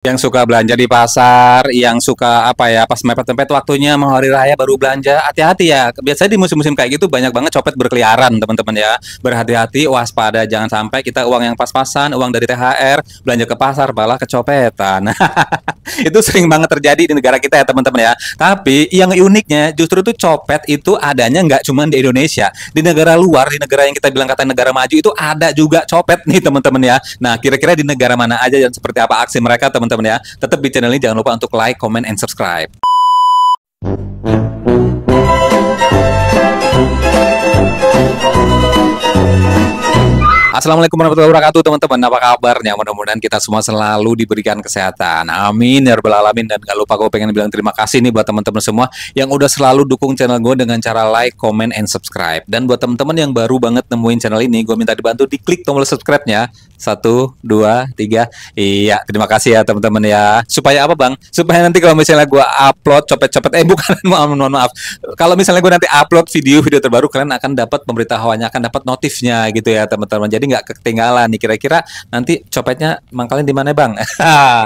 Yang suka belanja di pasar, yang suka apa ya, pas mepet-mepet waktunya mau hari raya baru belanja, hati-hati ya. Biasanya di musim-musim kayak gitu banyak banget copet berkeliaran, teman-teman ya. Berhati-hati, waspada, jangan sampai kita uang yang pas-pasan, uang dari THR, belanja ke pasar malah kecopetan. Itu sering banget terjadi di negara kita ya teman-teman ya. Tapi yang uniknya justru tuh copet itu adanya nggak cuma di Indonesia, di negara luar, di negara yang kita bilang kata negara maju itu ada juga copet nih teman-teman ya. Nah, kira-kira di negara mana aja dan seperti apa aksi mereka teman-teman ya. Tetap di channel ini jangan lupa untuk like, comment, and subscribe. Assalamualaikum warahmatullahi wabarakatuh teman-teman, apa kabarnya? Mudah-mudahan kita semua selalu diberikan kesehatan, amin ya rabbal alamin. Dan gak lupa gue pengen bilang terima kasih nih buat teman-teman semua yang udah selalu dukung channel gue dengan cara like, comment, and subscribe. Dan buat teman-teman yang baru banget nemuin channel ini, gue minta dibantu diklik tombol subscribe-nya. 1, 2, 3. Iya, terima kasih ya teman-teman ya. Supaya apa bang? Supaya nanti kalau misalnya gue upload copet-copet, bukan, maaf. Kalau misalnya gue nanti upload video terbaru, kalian akan dapat pemberitahuannya, akan dapat notifnya gitu ya teman-teman. Jadi nggak ketinggalan nih, kira-kira nanti copetnya mangkalin di mana bang?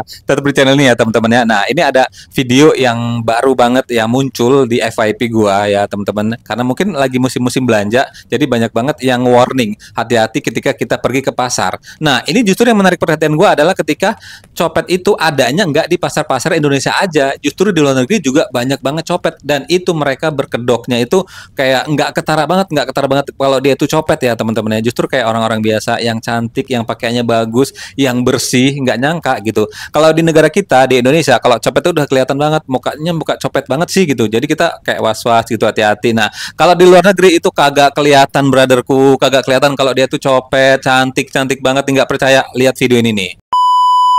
Tetap di channel ini ya teman-teman ya. Nah, ini ada video yang baru banget ya muncul di FYP gua ya teman-teman. Karena mungkin lagi musim-musim belanja, jadi banyak banget yang warning, hati-hati ketika kita pergi ke pasar. Nah, ini justru yang menarik perhatian gua adalah ketika copet itu adanya nggak di pasar-pasar Indonesia aja, justru di luar negeri juga banyak banget copet, dan itu mereka berkedoknya itu kayak nggak ketara banget kalau dia itu copet ya teman-teman ya. Justru kayak orang-orang biasa yang cantik, yang pakaiannya bagus, yang bersih, nggak nyangka gitu. Kalau di negara kita di Indonesia, kalau copet itu udah kelihatan banget, mukanya muka copet banget sih gitu. Jadi kita kayak was-was gitu, hati-hati. Nah, kalau di luar negeri itu kagak kelihatan, brotherku, kagak kelihatan kalau dia tuh copet, cantik banget. Nggak percaya, lihat video ini nih.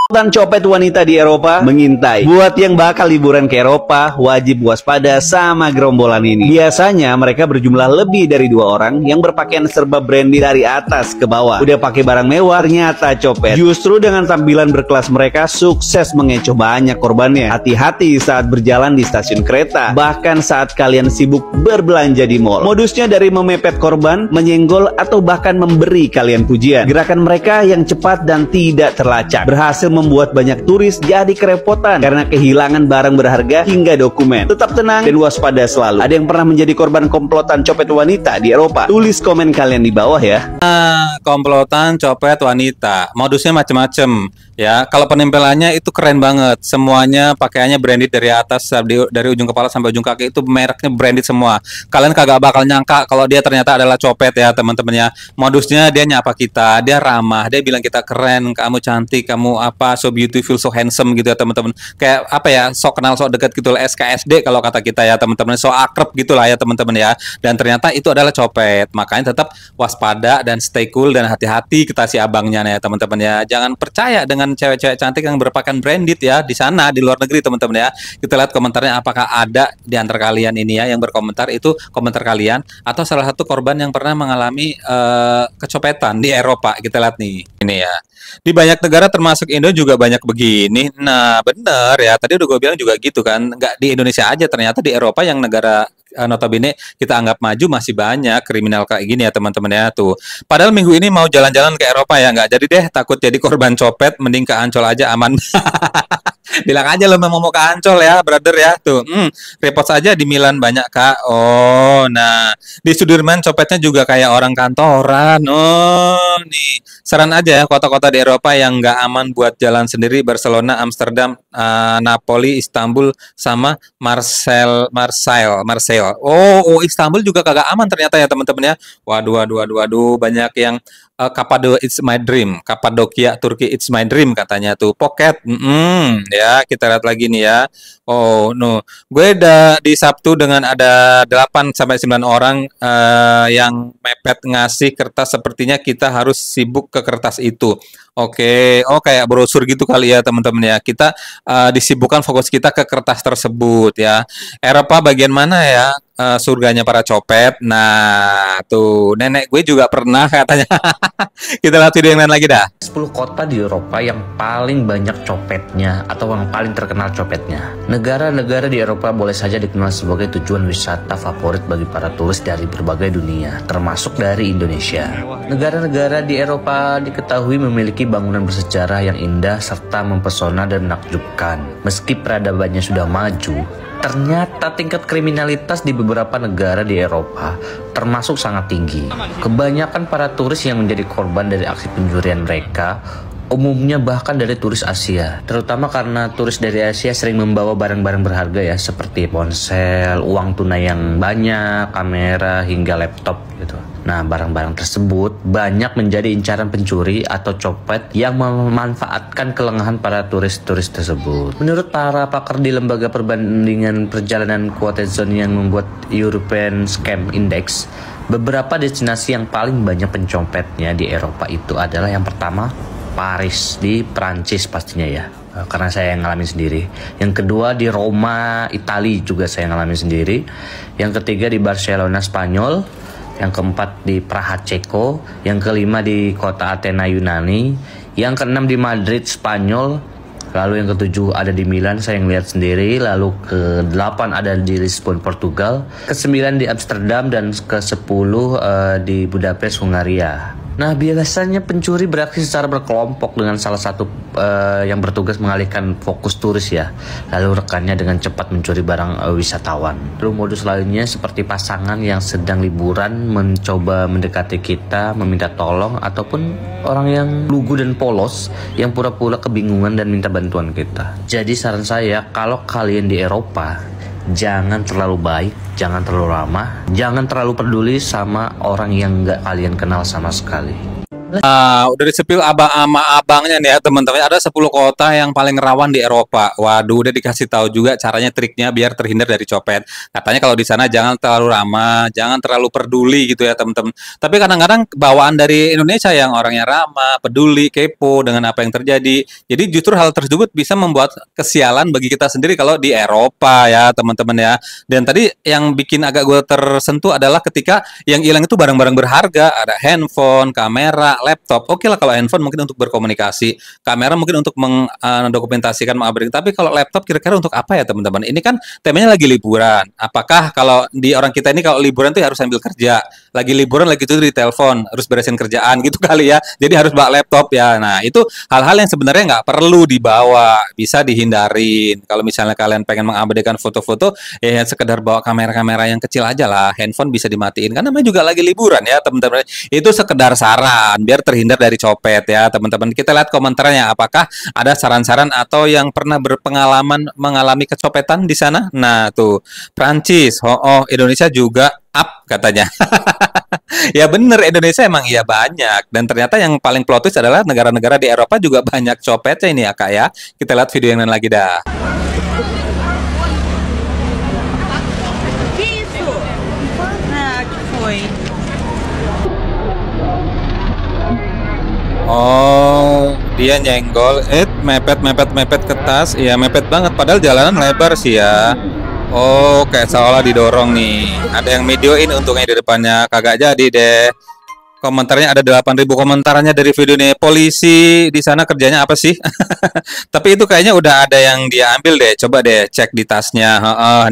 Dan copet wanita di Eropa mengintai. Buat yang bakal liburan ke Eropa, wajib waspada sama gerombolan ini. Biasanya mereka berjumlah lebih dari 2 orang yang berpakaian serba branded dari atas ke bawah. Udah pakai barang mewah, ternyata copet. Justru dengan tampilan berkelas mereka sukses mengecoh banyak korbannya. Hati-hati saat berjalan di stasiun kereta, bahkan saat kalian sibuk berbelanja di mall. Modusnya dari memepet korban, menyenggol, atau bahkan memberi kalian pujian. Gerakan mereka yang cepat dan tidak terlacak berhasil membuat banyak turis jadi kerepotan karena kehilangan barang berharga hingga dokumen. Tetap tenang dan waspada selalu. Ada yang pernah menjadi korban komplotan copet wanita di Eropa? Tulis komen kalian di bawah ya. Komplotan copet wanita, modusnya macem-macem ya. Kalau penempelannya itu keren banget, semuanya pakaiannya branded dari atas, dari ujung kepala sampai ujung kaki itu mereknya branded semua. Kalian kagak bakal nyangka kalau dia ternyata adalah copet ya teman-teman ya. Modusnya dia nyapa kita, dia ramah, dia bilang kita keren, kamu cantik, kamu apa, so beautiful, so handsome gitu ya teman-teman. Kayak apa ya, sok kenal, sok dekat gitu lah, SKSD kalau kata kita ya teman-teman, so akrab gitulah ya teman-teman ya. Dan ternyata itu adalah copet. Makanya tetap waspada dan stay cool dan hati-hati kita si abangnya ya teman-teman ya. Jangan percaya dengan cewek-cewek cantik yang berpakaian branded ya di sana di luar negeri teman-teman ya. Kita lihat komentarnya, apakah ada di antara kalian ini ya yang berkomentar, itu komentar kalian atau salah satu korban yang pernah mengalami kecopetan di Eropa. Kita lihat nih ini ya. Di banyak negara termasuk Indo juga banyak begini. Nah bener ya, tadi udah gue bilang juga gitu kan, nggak di Indonesia aja, ternyata di Eropa yang negara notabene kita anggap maju masih banyak kriminal kayak gini ya teman-teman ya tuh. Padahal minggu ini mau jalan-jalan ke Eropa ya, nggak jadi deh, takut jadi korban copet, mending ke Ancol aja aman. Bilang aja lo mau ke Ancol ya, brother ya tuh. Repot saja di Milan banyak kak. Oh, nah di Sudirman copetnya juga kayak orang kantoran. Oh, nih saran aja ya, kota-kota di Eropa yang nggak aman buat jalan sendiri: Barcelona, Amsterdam, Napoli, Istanbul, sama Marseille. Oh, Istanbul juga kagak aman ternyata ya teman-teman ya. Waduh, banyak yang Kapadokia it's my dream, Kapadokia Turki it's my dream katanya tuh. Pocket, ya kita lihat lagi nih ya. Oh no, gue udah di Sabtu dengan ada 8 sampai 9 orang yang mepet ngasih kertas. Sepertinya kita harus sibuk ke kertas itu. Oke, oh kayak brosur gitu kali ya teman-teman ya. Kita disibukkan fokus kita ke kertas tersebut ya. Eropa bagian mana ya? Surganya para copet. Nah, tuh nenek gue juga pernah katanya. Kita lihat video yang lain lagi dah. 10 kota di Eropa yang paling banyak copetnya atau yang paling terkenal copetnya. Negara-negara di Eropa boleh saja dikenal sebagai tujuan wisata favorit bagi para turis dari berbagai dunia, termasuk dari Indonesia. Negara-negara di Eropa diketahui memiliki memiliki bangunan bersejarah yang indah serta mempesona dan menakjubkan. Meski peradabannya sudah maju, ternyata tingkat kriminalitas di beberapa negara di Eropa termasuk sangat tinggi. Kebanyakan para turis yang menjadi korban dari aksi pencurian mereka umumnya bahkan dari turis Asia, terutama karena turis dari Asia sering membawa barang-barang berharga ya, seperti ponsel, uang tunai yang banyak, kamera, hingga laptop gitu. Nah, barang-barang tersebut banyak menjadi incaran pencuri atau copet yang memanfaatkan kelengahan para turis-turis tersebut. Menurut para pakar di lembaga perbandingan perjalanan Quotazone yang membuat European Scam Index, beberapa destinasi yang paling banyak pencopetnya di Eropa itu adalah yang pertama, Paris di Prancis pastinya ya, karena saya yang ngalamin sendiri. Yang kedua di Roma, Italia juga saya ngalamin sendiri. Yang ketiga di Barcelona, Spanyol. Yang keempat di Praha, Ceko. Yang kelima di kota Athena, Yunani. Yang keenam di Madrid, Spanyol. Lalu yang ketujuh ada di Milan, saya ngeliat sendiri. Lalu ke-8 ada di Lisbon, Portugal. Ke-9 di Amsterdam, dan ke-10 di Budapest, Hungaria. Nah, biasanya pencuri beraksi secara berkelompok dengan salah satu yang bertugas mengalihkan fokus turis ya. Lalu rekannya dengan cepat mencuri barang wisatawan. Lalu modus lainnya seperti pasangan yang sedang liburan mencoba mendekati kita, meminta tolong, ataupun orang yang lugu dan polos yang pura-pura kebingungan dan minta bantuan kita. Jadi saran saya, kalau kalian di Eropa, jangan terlalu baik, jangan terlalu ramah, jangan terlalu peduli sama orang yang nggak kalian kenal sama sekali. Udah disepil sama abangnya nih ya teman-teman. Ada 10 kota yang paling rawan di Eropa. Waduh, udah dikasih tahu juga caranya, triknya biar terhindar dari copet. Katanya kalau di sana jangan terlalu ramah, jangan terlalu peduli gitu ya teman-teman. Tapi kadang-kadang bawaan dari Indonesia yang orangnya ramah, peduli, kepo dengan apa yang terjadi. Jadi justru hal tersebut bisa membuat kesialan bagi kita sendiri kalau di Eropa ya teman-teman ya. Dan tadi yang bikin agak gue tersentuh adalah ketika yang hilang itu barang-barang berharga. Ada handphone, kamera, laptop. Oke lah kalau handphone mungkin untuk berkomunikasi, kamera mungkin untuk mendokumentasikan, mengupdate. Tapi kalau laptop kira-kira untuk apa ya teman-teman? Ini kan temanya lagi liburan. Apakah kalau di orang kita ini kalau liburan tuh harus sambil kerja? Lagi liburan lagi tuh di telepon, harus beresin kerjaan gitu kali ya. Jadi harus bawa laptop ya. Nah itu hal-hal yang sebenarnya nggak perlu dibawa, bisa dihindarin. Kalau misalnya kalian pengen mengabadikan foto-foto, ya sekedar bawa kamera-kamera yang kecil aja lah. Handphone bisa dimatiin. Karena namanya juga lagi liburan ya teman-teman. Itu sekedar saran biar terhindar dari copet ya teman-teman. Kita lihat komentarnya, apakah ada saran-saran atau yang pernah berpengalaman mengalami kecopetan di sana. Nah tuh Prancis, Indonesia juga up katanya. Ya bener, Indonesia emang iya banyak. Dan ternyata yang paling plot twist adalah negara-negara di Eropa juga banyak copetnya ini ya kak ya. Kita lihat video yang lain lagi dah. Oh, dia nyenggol, mepet ke tas, iya mepet banget. Padahal jalanan lebar sih ya. Oh, kayak seolah didorong nih. Ada yang videoin untungnya di depannya, kagak jadi deh. Komentarnya ada 8.000 komentarnya dari video ini. Polisi di sana kerjanya apa sih? Tapi itu kayaknya udah ada yang dia ambil deh. Coba deh cek di tasnya.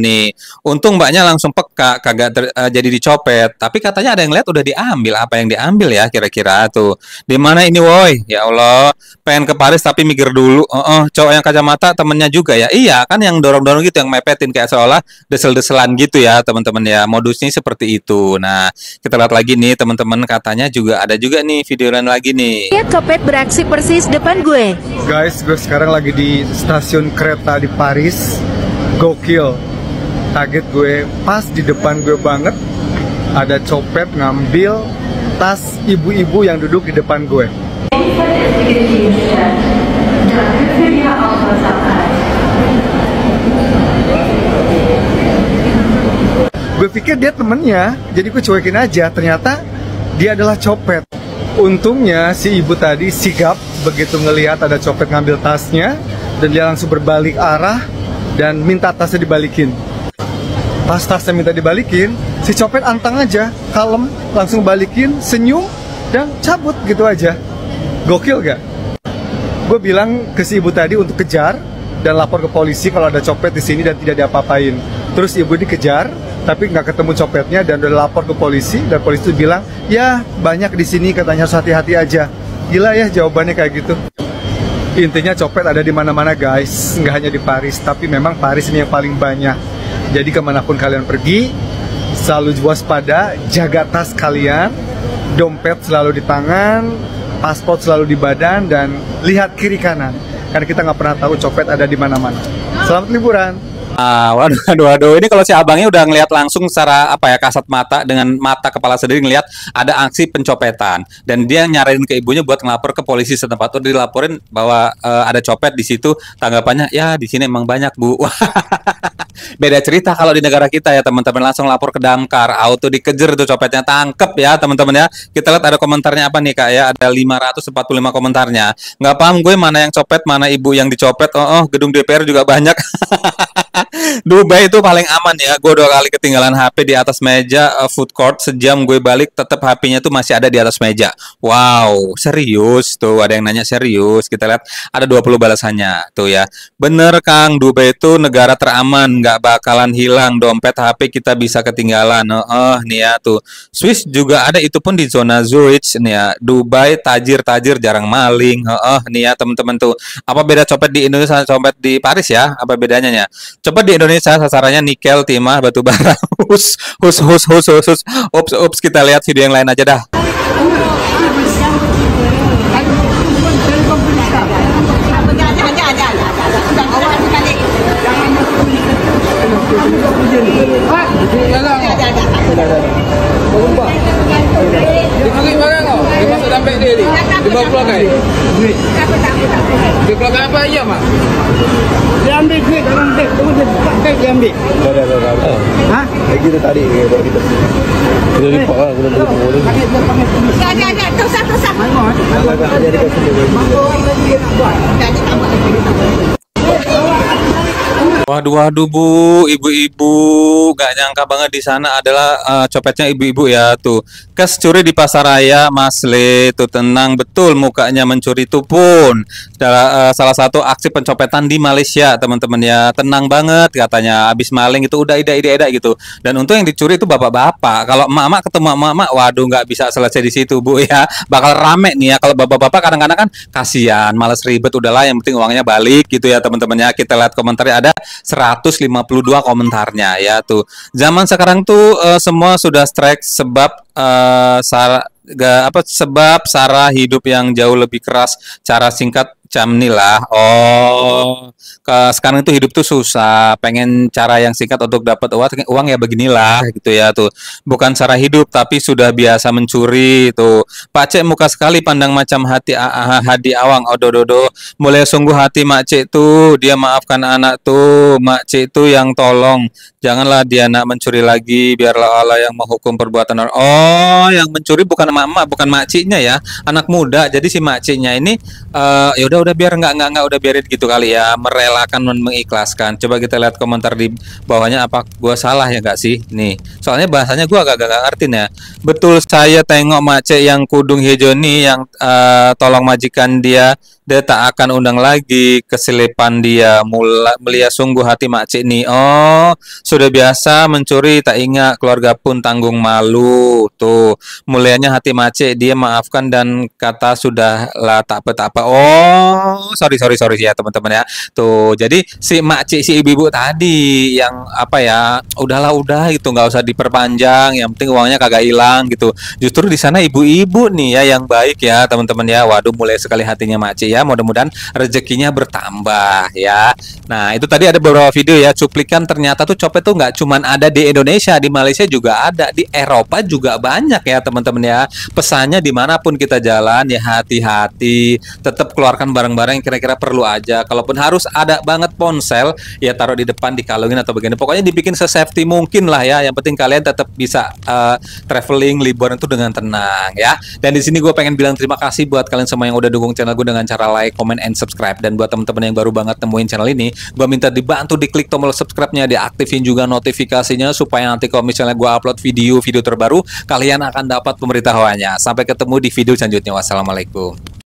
Nih. Untung mbaknya langsung peka, kagak jadi dicopet. Tapi katanya ada yang lihat udah diambil. Apa yang diambil ya kira-kira tuh? Di mana ini woi? Ya Allah, pengen ke Paris tapi mikir dulu. Cowok yang kacamata temennya juga ya. Iya kan yang dorong-dorong gitu, yang mepetin kayak seolah desel-deselan gitu ya teman-teman ya. Modusnya seperti itu. Nah, kita lihat lagi nih teman-teman, katanya juga ada juga nih video lain lagi nih. Lihat copet beraksi persis depan gue. Guys, gue sekarang lagi di stasiun kereta di Paris. Gokil. Kaget gue, pas di depan gue banget ada copet ngambil tas ibu-ibu yang duduk di depan gue. Gue pikir dia temennya, jadi gue cuekin aja. Ternyata dia adalah copet. Untungnya si ibu tadi sigap begitu ngelihat ada copet ngambil tasnya, dan dia langsung berbalik arah dan minta tasnya dibalikin. Pas tasnya minta dibalikin, si copet antang aja, kalem, langsung balikin, senyum, dan cabut gitu aja. Gokil gak? Gue bilang ke si ibu tadi untuk kejar dan lapor ke polisi kalau ada copet di sini dan tidak diapa-apain. Terus ibu dikejar, tapi nggak ketemu copetnya dan udah lapor ke polisi, dan polisi itu bilang ya banyak di sini, katanya harus hati-hati aja. Gila ya jawabannya kayak gitu. Intinya copet ada di mana-mana guys, nggak hanya di Paris, tapi memang Paris ini yang paling banyak. Jadi kemanapun kalian pergi, selalu waspada, jaga tas kalian, dompet selalu di tangan, paspor selalu di badan, dan lihat kiri kanan. Karena kita nggak pernah tahu copet ada di mana-mana. Selamat liburan. Waduh. Ini kalau si abangnya udah ngelihat langsung secara apa ya, kasat mata dengan mata kepala sendiri ngelihat ada aksi pencopetan dan dia nyaranin ke ibunya buat ngelapor ke polisi setempat. Udah dilaporin bahwa ada copet di situ. Tanggapannya, ya di sini emang banyak bu. Beda cerita kalau di negara kita ya teman-teman, langsung lapor ke Damkar, auto dikejar tuh copetnya, tangkep ya teman-teman ya. Kita lihat ada komentarnya apa nih kak ya, ada 545 komentarnya. Nggak paham gue mana yang copet, mana ibu yang dicopet. Gedung DPR juga banyak. Dubai itu paling aman ya. Gue 2 kali ketinggalan HP di atas meja food court, sejam gue balik tetap HP-nya tuh masih ada di atas meja. Wow, serius tuh, ada yang nanya serius. Kita lihat ada 20 balasannya tuh ya. Bener Kang, Dubai itu negara teraman, nggak bakalan hilang dompet, HP kita bisa ketinggalan. Nih ya tuh. Swiss juga ada, itu pun di zona Zurich nih ya. Dubai tajir jarang maling. Nih ya teman-teman tuh. Apa beda copet di Indonesia sama copet di Paris ya? Apa bedanya ya? Coba di Indonesia sasarannya nikel, timah, batu bara. Ups, kita lihat video yang lain aja dah. Dimasuk dompet dia ni. Dibawa keluarkan. Duit. Dia keluarkan apa aja mak? Dia ambil duit dalam beg. Tunggu dia buka beg dia ambil. Dah. Ha? Lagi tu tadi kita. Kita lipat lah. Kita boleh. Ada. Tosah. Agak ada dekat sini. Waduh bu, ibu-ibu, gak nyangka banget di sana adalah copetnya ibu-ibu ya tuh. Kes curi di pasar raya, Masle tuh, tenang betul mukanya mencuri itu pun salah satu aksi pencopetan di Malaysia teman-teman ya. Tenang banget katanya, abis maling itu udah ida gitu. Dan untuk yang dicuri itu bapak-bapak. Kalau emak-emak ketemu emak-emak, waduh nggak bisa selesai di situ bu ya. Bakal rame nih ya. Kalau bapak-bapak kadang-kadang kan kasihan, males ribet, udahlah yang penting uangnya balik gitu ya teman-teman ya. Kita lihat komentarnya ada 152 komentarnya ya tuh. Zaman sekarang tuh semua sudah strike sebab sebab cara hidup yang jauh lebih keras, cara singkat Camnilah. Sekarang itu hidup tuh susah, pengen cara yang singkat untuk dapat uang ya beginilah gitu ya tuh. Bukan cara hidup tapi sudah biasa mencuri tuh. Pak Cek muka sekali pandang macam hadi awang. Dodo. Mulai sungguh hati Mak Cek tuh, dia maafkan anak tuh. Mak Cek tuh yang tolong. Janganlah dia nak mencuri lagi, biarlah Allah yang menghukum perbuatan orang. Yang mencuri bukan emak-emak, bukan makciknya ya, anak muda. Jadi si makciknya ini ya udah biar enggak udah biarin gitu kali ya, merelakan mengikhlaskan. Coba kita lihat komentar di bawahnya, apa gua salah ya enggak sih? Nih, soalnya bahasanya gua agak ngerti ya. Betul, saya tengok makcik yang kudung hijau nih yang tolong majikan dia tak akan undang lagi, keselipan dia. Melia sungguh hati makcik nih. Sudah biasa mencuri, tak ingat keluarga pun tanggung malu. Tuh, mulianya hati makcik, dia maafkan dan kata sudahlah tak apa-apa. Sorry ya teman-teman ya. Tuh, jadi si makcik, si ibu-ibu tadi yang apa ya, udah gitu, nggak usah diperpanjang, yang penting uangnya kagak hilang gitu. Justru di sana ibu-ibu nih ya yang baik ya teman-teman ya. Waduh, mulai sekali hatinya makcik ya, mudah-mudahan rezekinya bertambah ya. Nah, itu tadi ada beberapa video ya, cuplikan ternyata tuh copet tuh nggak cuman ada di Indonesia, di Malaysia juga ada, di Eropa juga banyak ya teman-teman ya. Pesannya dimanapun kita jalan ya hati-hati, tetap keluarkan barang-barang yang kira-kira perlu aja. Kalaupun harus ada banget ponsel, ya taruh di depan, dikalungin atau begini. Pokoknya dibikin se-safety mungkin lah ya. Yang penting kalian tetap bisa traveling, liburan itu dengan tenang ya. Dan di sini gue pengen bilang terima kasih buat kalian semua yang udah dukung channel gue dengan cara like, comment, and subscribe. Dan buat teman-teman yang baru banget temuin channel ini, gue minta dibantu diklik tombol subscribe-nya, diaktifin juga notifikasinya supaya nanti kalau misalnya gue upload video terbaru, kalian akan dapat pemberitahuannya. Sampai ketemu di video selanjutnya. Wassalamualaikum.